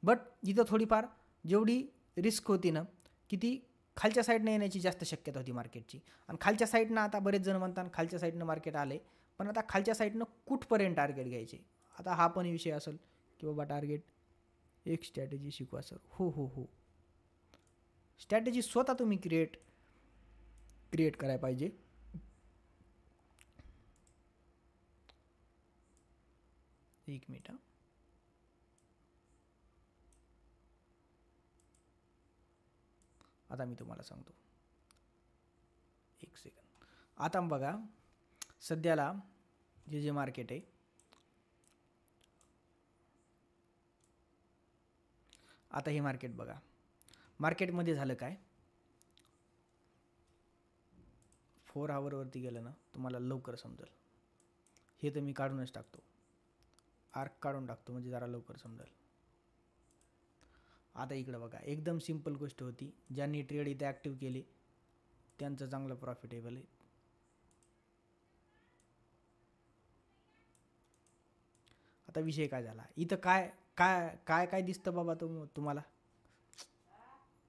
बट इथं थोडीफार जेवढी रिस्क होती ना की ती खालच्या साईडनं येण्याची जास्त शक्यता होती मार्केटची. आणि खालच्या साईडनं आता बरेच जण म्हणतात खालच्या साईडनं मार्केट आले, पण आता खालच्या साईडनं कुठपर्यंत टार्गेट घ्यायचे, आता हा पण विषय असेल की बाबा टार्गेट एक स्ट्रॅटेजी शिकवा सर. हो, स्ट्रॅटेजी स्वतः तुम्ही क्रिएट करायला पाहिजे. एक मिनिट, आता मी तुम्हाला सांगतो, एक सेकंड. आता बघा सध्याला जे मार्केट आहे, आता हे मार्केट बघा, मार्केटमध्ये झालं काय, 4 आवरवरती गेलं ना तुम्हाला लवकर समजेल. हे तर मी काढूनच टाकतो, आर्क काढून टाकतो म्हणजे जरा लवकर समजेल. आता इकडं बघा, एकदम सिंपल गोष्ट होती. ज्यांनी ट्रेड इथे ॲक्टिव्ह केले त्यांचं चांगलं प्रॉफिटेबल आहे. आता विषय काय झाला इथं, काय काय काय काय दिसतं बाबा तुम्हाला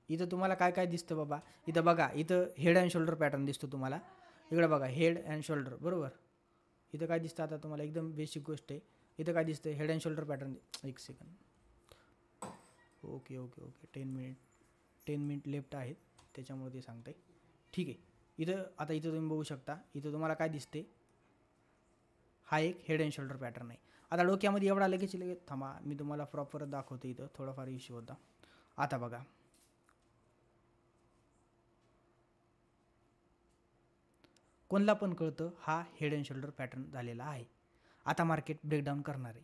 इथं, तुम्हाला काय काय दिसतं बाबा इथं? बघा इथं हेड अँड शोल्डर पॅटर्न दिसतो तुम्हाला. इकडे बघा हेड अँड शोल्डर, बरोबर. इथं काय दिसतं आता तुम्हाला, एकदम बेसिक गोष्ट आहे. इथं काय दिसतं, हेड अँड शोल्डर पॅटर्न. एक second, okay okay okay, 10 minute left आहेत त्याच्यामुळे ते सांगते. ठीक आहे. इथं आता इथं तुम्ही बघू शकता, इथं तुम्हाला काय दिसते, हा एक हेड अँड शोल्डर पॅटर्न आहे. आता डोक्यामध्ये एवढा लगेच थांबा, मी तुम्हाला प्रॉपर दाखवतो. इथं थोडाफार इश्यू होता. आता बघा, कोणला पण कळतं हा हेड अँड शोल्डर पॅटर्न झालेला आहे. आता मार्केट ब्रेकडाऊन करणार आहे.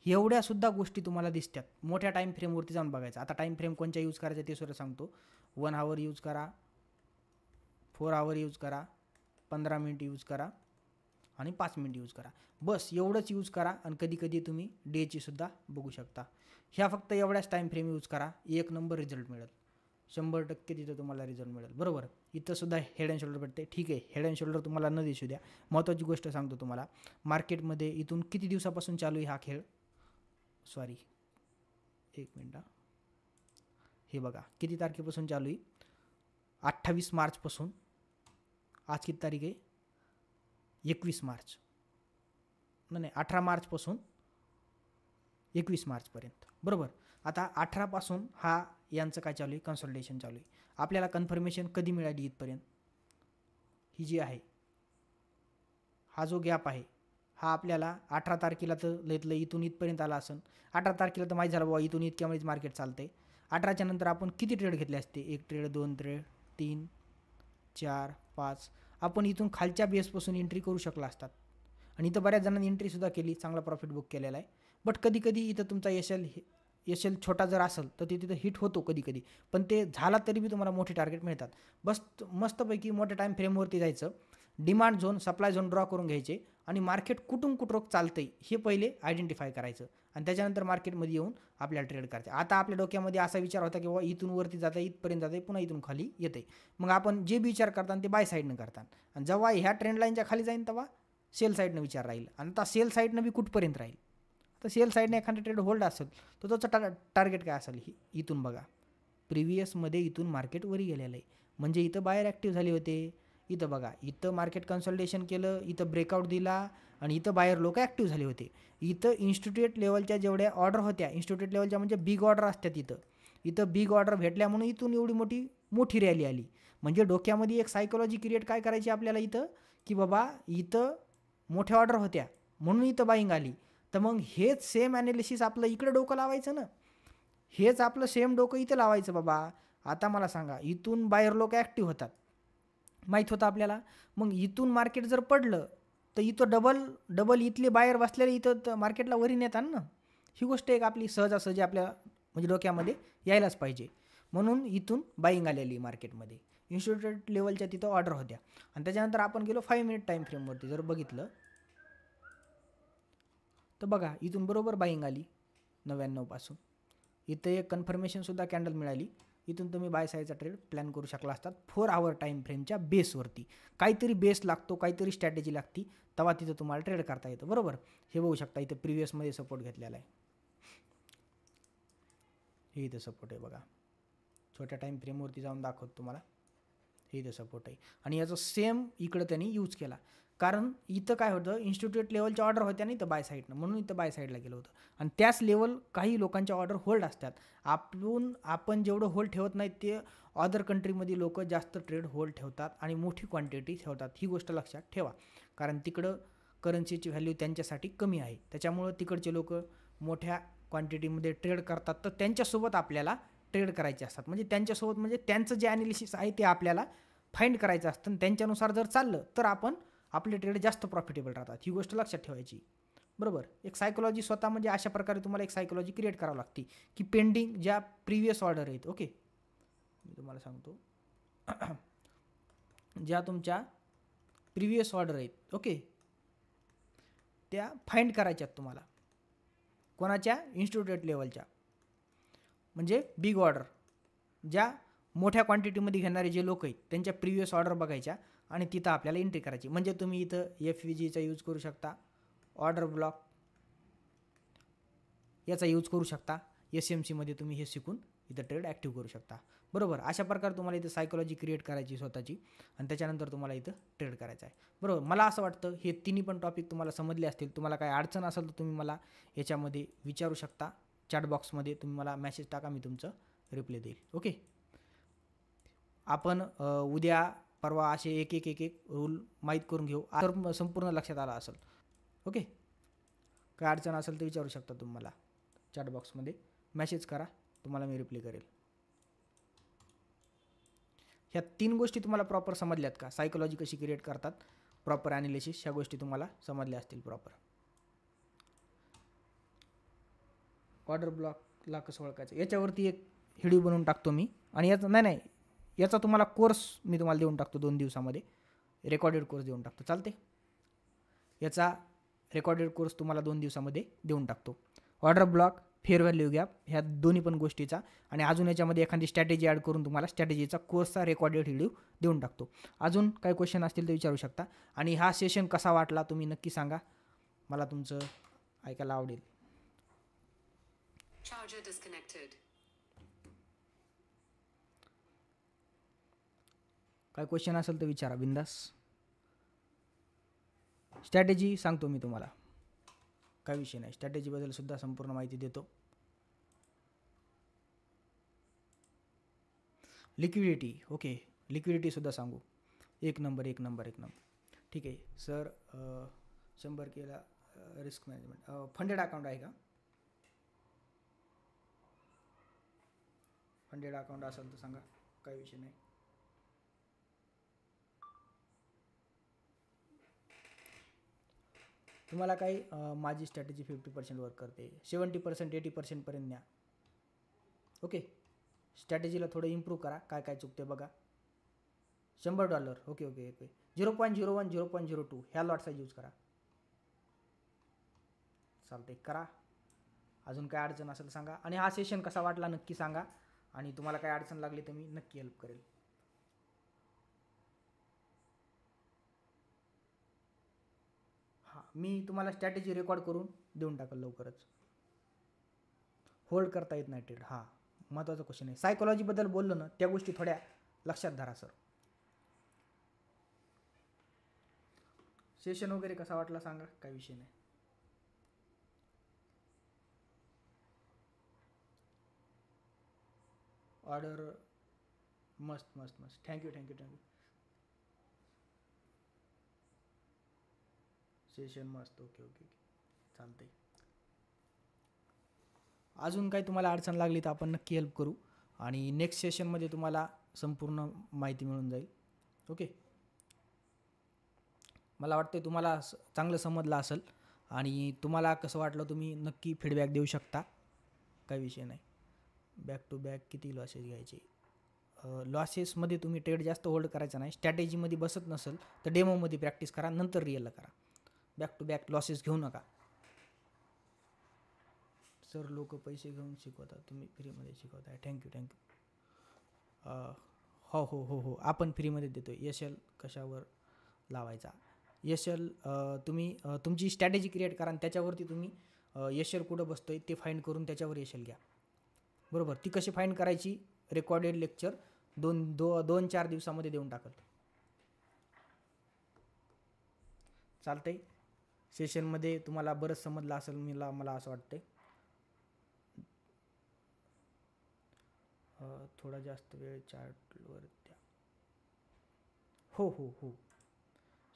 एवढ्यासुद्धा गोष्टी तुम्हाला दिसतात. मोठ्या टाईम फ्रेमवरती जाऊन बघायचं. आता टाईम फ्रेम कोणत्या यूज करायचं ते सुद्धा सांगतो. 1 आवर यूज करा, 4 आवर यूज करा, 15 मिनिट यूज करा आणि 5 मिनिट यूज करा. बस एवढंच यूज करा. आणि कधी कधी तुम्ही डेची सुद्धा बघू शकता. ह्या फक्त एवढ्याच टाईम फ्रेम यूज करा, 1 नंबर रिझल्ट मिळेल. 100% तिथं तुम्हाला रिझल्ट मिळेल, बरोबर. इथं सुद्धा हेड अँड शोल्डर भेटते. ठीक आहे, हेड अँड शोल्डर तुम्हाला न दिसू द्या. महत्त्वाची गोष्ट सांगतो तुम्हाला, मार्केटमध्ये इथून किती दिवसापासून चालू आहे हा खेळ, सॉरी एक मिनटं, हे बघा किती तारखेपासून चालू आहे, 28 मार्चपासून. आज किती तारीख आहे, 21 मार्च, नाही 18 मार्चपासून 21 मार्चपर्यंत, बरोबर. आता 18 पासून हा यांचं काय चालू आहे, कन्सल्टेशन चालू आहे. आपल्याला कन्फर्मेशन कधी मिळाली इथपर्यंत, ही जी आहे, हा जो गॅप आहे हा आपल्याला 18 तारखेला तर लयतलं इथून इथपर्यंत आला असेल. 18 तारखेला तर माहीत झालं बाबा इथून इतक्यामध्येच मार्केट चालतंय. 18च्या नंतर आपण किती ट्रेड घेतले असते, 1 ट्रेड, 2 ट्रेड, 3, 4, 5. आपण इथून खालच्या बेसपासून एंट्री करू शकला असतात. आणि इथं बऱ्याच जणांनी एंट्रीसुद्धा केली, चांगला प्रॉफिट बुक केलेला आहे. बट कधी कधी इथं तुमचा एल छोटा जर असेल तर ते तिथं हिट होतो कधी कधी, पण ते झाला तरी बी तुम्हाला मोठे टार्गेट मिळतात. बस मस्तपैकी मोठ्या टाईम फ्रेमवरती जायचं, demand zone, supply zone draw करून घ्यायचे आणि मार्केट कुठून कुठं चालतंय हे पहिले आयडेंटिफाय करायचं आणि त्याच्यानंतर मार्केटमध्ये येऊन आपल्याला ट्रेड करायचं. आता आपल्या डोक्यामध्ये असा विचार होता की बाबा इथून वरती जातं, इथपर्यंत जातं, पुन्हा इथून खाली येते. मग आपण जे बी विचार करतात ते बाय साईडनं करतात. आणि जेव्हा ह्या ट्रेंड लाईनच्या खाली जाईन तेव्हा सेल साईडनं विचार राहील. आणि आता सेल साईडनं बी कुठपर्यंत राहील, तर सेल साईडने एखादा ट्रेड होल्ड असेल तर त्याचं टार्गेट काय असेल, इथून बघा. प्रिव्हियसमध्ये इथून मार्केट वरी गेलेलं आहे, म्हणजे इथं बायर ॲक्टिव्ह झाले होते. इथं बघा, इथं मार्केट कन्सल्टेशन केलं, इथं ब्रेकआउट दिला आणि इथं बायर लोक ॲक्टिव्ह झाले होते. इथं इन्स्टिट्यूट लेवलच्या जेवढ्या ऑर्डर होत्या, इन्स्टिट्यूट लेवलच्या म्हणजे बिग ऑर्डर असतात, इथं बिग ऑर्डर भेटल्या म्हणून इथून एवढी मोठी रॅली आली. म्हणजे डोक्यामध्ये एक सायकोलॉजी क्रिएट काय करायची आपल्याला इथं, की बाबा इथं मोठ्या ऑर्डर होत्या म्हणून इथं बाईंग आली. तर मग हेच सेम ॲनालिसिस आपलं इकडे डोकं लावायचं ना, हेच आपलं सेम डोकं इथं लावायचं बाबा. आता मला सांगा, इथून बायर लोक ॲक्टिव्ह होतात, माहीत होतं आपल्याला. मग इथून मार्केट जर पडलं तर इथं डबल इथले बायर बसलेले इथं मार्केटला वरी नेतात ना. ही गोष्ट एक आपली सहजासहजी आपल्या म्हणजे डोक्यामध्ये यायलाच पाहिजे. म्हणून इथून बाईंग आलेली मार्केटमध्ये, इन्स्टिट्यूट लेवलच्या तिथं ऑर्डर होत्या. आणि त्याच्यानंतर आपण गेलो 5 मिनिट टाईम फ्रेमवरती जर बघितलं तर बघा, इथून बरोबर बाईंग आली 99 पासून. इथं एक कन्फर्मेशनसुद्धा कॅन्डल मिळाली. इथून तुम्ही बाय साईडचा ट्रेड प्लॅन करू शकला असतात 4 आवर टाईम फ्रेमच्या बेसवरती. काहीतरी बेस लागतो, काहीतरी स्ट्रॅटेजी लागती, तेव्हा तिथं तुम्हाला ट्रेड करता येतं, बरोबर. हे बघू शकता, इथं प्रिव्हियसमध्ये सपोर्ट घेतलेला आहे, हे इथं सपोर्ट आहे बघा. छोट्या टाईम फ्रेमवरती जाऊन दाखवतो तुम्हाला, हे इथं सपोर्ट आहे. आणि याचं सेम इकडं त्यांनी यूज केला, कारण इथं काय होतं, इन्स्टिट्यूट लेवलच्या ऑर्डर होत्या नाही तर बाय साईडनं, म्हणून इथं बाय साईडला गेलं होतं. आणि त्याच लेवल काही लोकांच्या ऑर्डर होल्ड असतात. आपण जेवढं होल्ड ठेवत नाही ते अदर कंट्रीमध्ये लोक जास्त ट्रेड होल्ड ठेवतात आणि मोठी क्वांटिटी ठेवतात. ही गोष्ट लक्षात ठेवा, कारण तिकडं करन्सीची व्हॅल्यू त्यांच्यासाठी कमी आहे, त्याच्यामुळं तिकडचे लोक मोठ्या क्वांटिटीमध्ये ट्रेड करतात. तर त्यांच्यासोबत आपल्याला ट्रेड करायचे असतात, म्हणजे त्यांच्यासोबत म्हणजे त्यांचं जे ॲनालिसिस आहे ते आपल्याला फाइंड करायचं असतं. आणि त्यांच्यानुसार जर चाललं तर आपण आपले ट्रेड जास्त प्रॉफिटेबल राहतात. ही गोष्ट लक्षात ठेवायची, बरोबर. एक सायकोलॉजी स्वतः म्हणजे अशा प्रकारे तुम्हाला एक सायकोलॉजी क्रिएट करावं लागते की पेंडिंग ज्या प्रिव्हियस ऑर्डर आहेत, ओके, मी तुम्हाला सांगतो. ज्या तुमच्या प्रिव्हियस ऑर्डर आहेत ओके, त्या फाइंड करायच्यात तुम्हाला. कोणाच्या? इन्स्टिट्यूट लेवलच्या, म्हणजे बिग ऑर्डर, ज्या मोठ्या क्वांटिटीमध्ये घेणारे जे लोक आहेत त्यांच्या प्रिव्हियस ऑर्डर बघायच्या आणि तिथं आपल्याला एंट्री करायची. म्हणजे तुम्ही इथं FVGचा यूज करू शकता, ऑर्डर ब्लॉक याचा यूज करू शकता. SMCमध्ये तुम्ही हे शिकून इथं ट्रेड ॲक्टिव्ह करू शकता. बरोबर, अशा प्रकारे तुम्हाला इथं सायकोलॉजी क्रिएट करायची स्वतःची आणि त्याच्यानंतर तुम्हाला इथं ट्रेड करायचा आहे. बरोबर, मला असं वाटतं हे तिन्ही पण टॉपिक तुम्हाला समजले असतील. तुम्हाला काही अडचण असेल तर तुम्ही मला याच्यामध्ये विचारू शकता. चॅट बॉक्समध्ये तुम्ही मला मेसेज टाका, मी तुमचं रिप्लाय देईल. ओके, आपण उद्या परवा असे एक एक रूल माहीत करून घेऊ. तर संपूर्ण लक्षात आला असेल. ओके, काय अडचण असेल तर विचारू शकता तुम्ही मला चॅट बॉक्समध्ये मेसेज करा, तुम्हाला मी रिप्लाय करेल. ह्या 3 गोष्टी तुम्हाला प्रॉपर समजल्यात का? सायकोलॉजी कशी क्रिएट करतात, प्रॉपर ॲनालिसिस, ह्या गोष्टी तुम्हाला समजल्या असतील प्रॉपर. ऑर्डर ब्लॉकला कसं ओळखायचं याच्यावरती एक व्हिडिओ बनवून टाकतो मी. आणि याचा नाही याचा तुम्हाला कोर्स मी तुम्हाला देऊन टाकतो 2 दिवसामध्ये, रेकॉर्डेड कोर्स देऊन टाकतो. चालते? याचा रेकॉर्डेड कोर्स तुम्हाला 2 दिवसामध्ये देऊन टाकतो. Order block, fair value gap, ह्या दोन्ही पण गोष्टीचा, आणि अजून याच्यामध्ये एखादी स्ट्रॅटेजी ॲड करून तुम्हाला स्ट्रॅटेजीचा कोर्सचा रेकॉर्डेड व्हिडिओ देऊन टाकतो. अजून काही क्वेश्चन असतील तर विचारू शकता. आणि हा सेशन कसा वाटला तुम्ही नक्की सांगा, मला तुमचं ऐकायला आवडेल. काय क्वेश्चन असेल तर विचारा बिंदास. स्ट्रॅटेजी सांगतो मी तुम्हाला, काय विषय नाही. स्ट्रॅटेजीबद्दल सुद्धा संपूर्ण माहिती देतो. लिक्विडिटी, ओके, लिक्विडिटीसुद्धा सांगू. एक नंबर. ठीक आहे सर. 100 केला रिस्क मॅनेजमेंट. फंडेड अकाउंट आहे का? फंडेड अकाउंट असेल तर सांगा, काही विषय नाही. तुम्हाला काही माझी स्ट्रॅटेजी 50% वर्क करते, 70% 80% न्या. ओके, स्ट्रॅटेजीला थोडं इम्प्रूव्ह करा, काय काय चुकते बघा. $100, ओके 0.01 0.02 ह्या लॉट साईज यूज करा. चालते, करा. अजून काय अडचण असेल सांगा. आणि हा सेशन कसा वाटला नक्की सांगा, आणि तुम्हाला काय अडचण लागली तर मी नक्की हेल्प करेल. हां, मी तुम्हाला स्ट्रॅटेजी रेकॉर्ड करून देऊन टाकेल लवकरच. होल्ड करता येत नाही ट्रेड, हां महत्त्वाचा क्वेश्चन आहे. सायकोलॉजीबद्दल बोललो ना, त्या गोष्टी थोड्या लक्षात धरा सर. सेशन वगैरे कसा वाटला सांगा, काही विषय नाही. ऑर्डर मस्त. थँक्यू. सेशन मस्त. ओके चालतंय. अजून काही तुम्हाला अडचण लागली तर आपण नक्की हेल्प करू, आणि नेक्स्ट सेशनमध्ये तुम्हाला संपूर्ण माहिती मिळून जाईल. ओके, मला वाटतं तुम्हाला चांगलं समजलं असेल, आणि तुम्हाला कसं वाटलं तुम्ही नक्की फीडबॅक देऊ शकता, काही विषय नाही. बॅक टू बॅक किती लॉसेस घ्यायचे? लॉसेसमध्ये तुम्ही ट्रेड जास्त होल्ड करायचा नाही. स्ट्रॅटेजीमध्ये बसत नसेल तर डेमोमध्ये प्रॅक्टिस करा, नंतर रिअलला करा. बॅक टू बॅक लॉसेस घेऊ नका. सर लोक पैसे घेऊन शिकवतात, तुम्ही फ्रीमध्ये शिकवताय. थँक्यू. हो, आपण फ्रीमध्ये देतो. SL कशावर लावायचा? SL तुम्ही तुमची स्ट्रॅटेजी क्रिएट करा, आणि त्याच्यावरती तुम्ही SL कुठं बसतोय ते फाईंड करून त्याच्यावर SL घ्या. बरोबर, ती कशी फाईंड करायची रेकॉर्डेड लेक्चर 2-4 दिवसामध्ये देऊन टाकल. चालतंय. सेशनमध्ये तुम्हाला बरंच समजलं असेल मला असं वाटतंय. थोडा जास्त वेळ चार्टवर द्या. हो.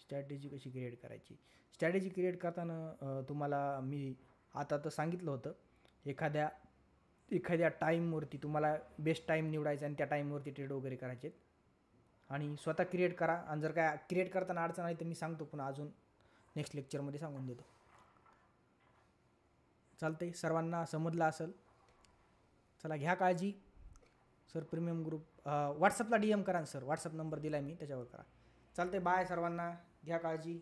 स्ट्रॅटेजी कशी क्रिएट करायची? स्ट्रॅटेजी क्रिएट करताना तुम्हाला मी आता तर सांगितलं होतं, एखाद्या टाईमवरती तुम्हाला बेस्ट टाईम निवडायचा आणि त्या टाईमवरती ट्रेड वगैरे करायचे, आणि स्वतः क्रिएट करा. आणि जर काय क्रिएट करताना अडचण आली तर मी सांगतो, पुन्हा अजून नेक्स्ट लेक्चरमध्ये सांगून देतो. चालतंय, सर्वांना समजलं असेल. चला, घ्या काळजी. सर प्रीमियम ग्रुप व्हॉट्सअपला DM करा ना सर, व्हॉट्सअप नंबर दिला आहे मी, त्याच्यावर करा. चालतंय, बाय सर्वांना, घ्या काळजी.